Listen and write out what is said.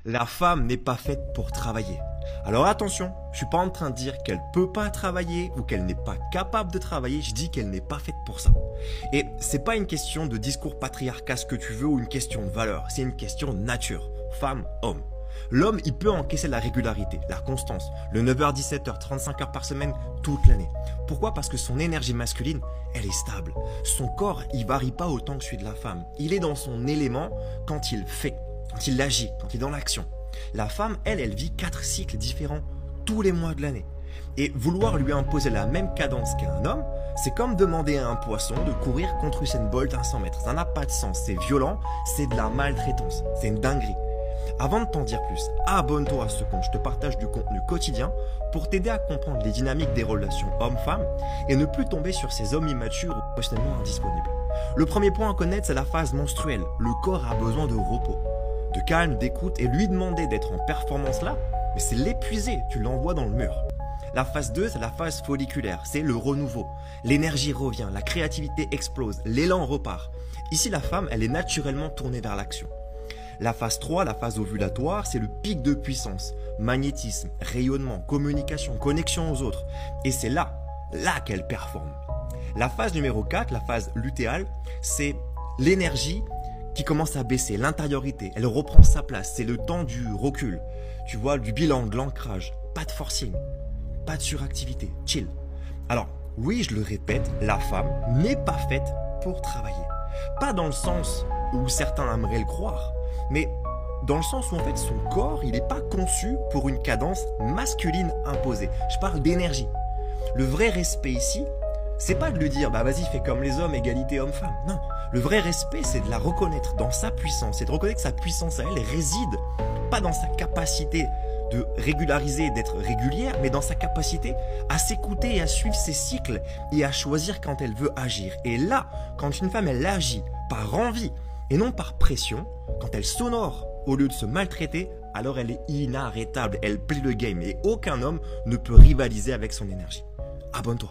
La femme n'est pas faite pour travailler. Alors attention, je suis pas en train de dire qu'elle peut pas travailler ou qu'elle n'est pas capable de travailler, je dis qu'elle n'est pas faite pour ça. Et c'est pas une question de discours patriarcal ce que tu veux ou une question de valeur, c'est une question de nature, femme, homme. L'homme, il peut encaisser la régularité, la constance, le 9h-17h, 35 heures par semaine, toute l'année. Pourquoi? Parce que son énergie masculine, elle est stable. Son corps, il varie pas autant que celui de la femme. Il est dans son élément quand il fait, quand il agit, quand il est dans l'action. La femme, elle vit 4 cycles différents tous les mois de l'année. Et vouloir lui imposer la même cadence qu'un homme, c'est comme demander à un poisson de courir contre Usain Bolt à 100 mètres. Ça n'a pas de sens, c'est violent, c'est de la maltraitance, c'est une dinguerie. Avant de t'en dire plus, abonne-toi à ce compte, je te partage du contenu quotidien pour t'aider à comprendre les dynamiques des relations hommes-femmes et ne plus tomber sur ces hommes immatures ou émotionnellement indisponibles. Le premier point à connaître, c'est la phase menstruelle. Le corps a besoin de repos, de calme, d'écoute, et lui demander d'être en performance là, mais c'est l'épuiser, tu l'envoies dans le mur. La phase 2, c'est la phase folliculaire, c'est le renouveau. L'énergie revient, la créativité explose, l'élan repart. Ici, la femme, elle est naturellement tournée vers l'action. La phase 3, la phase ovulatoire, c'est le pic de puissance, magnétisme, rayonnement, communication, connexion aux autres. Et c'est là qu'elle performe. La phase numéro 4, la phase lutéale, c'est l'énergie qui commence à baisser, l'intériorité, elle reprend sa place, c'est le temps du recul, tu vois, du bilan, de l'ancrage, pas de forcing, pas de suractivité, chill. Alors, oui, je le répète, la femme n'est pas faite pour travailler. Pas dans le sens où certains aimeraient le croire, mais dans le sens où en fait son corps, il n'est pas conçu pour une cadence masculine imposée. Je parle d'énergie. Le vrai respect ici, c'est pas de lui dire bah vas-y fais comme les hommes, égalité homme-femme. Non, le vrai respect c'est de la reconnaître dans sa puissance, c'est de reconnaître que sa puissance à elle réside pas dans sa capacité de régulariser, d'être régulière, mais dans sa capacité à s'écouter et à suivre ses cycles et à choisir quand elle veut agir. Et là, quand une femme elle agit par envie et non par pression, quand elle s'honore au lieu de se maltraiter, alors elle est inarrêtable, elle plie le game et aucun homme ne peut rivaliser avec son énergie. Abonne-toi.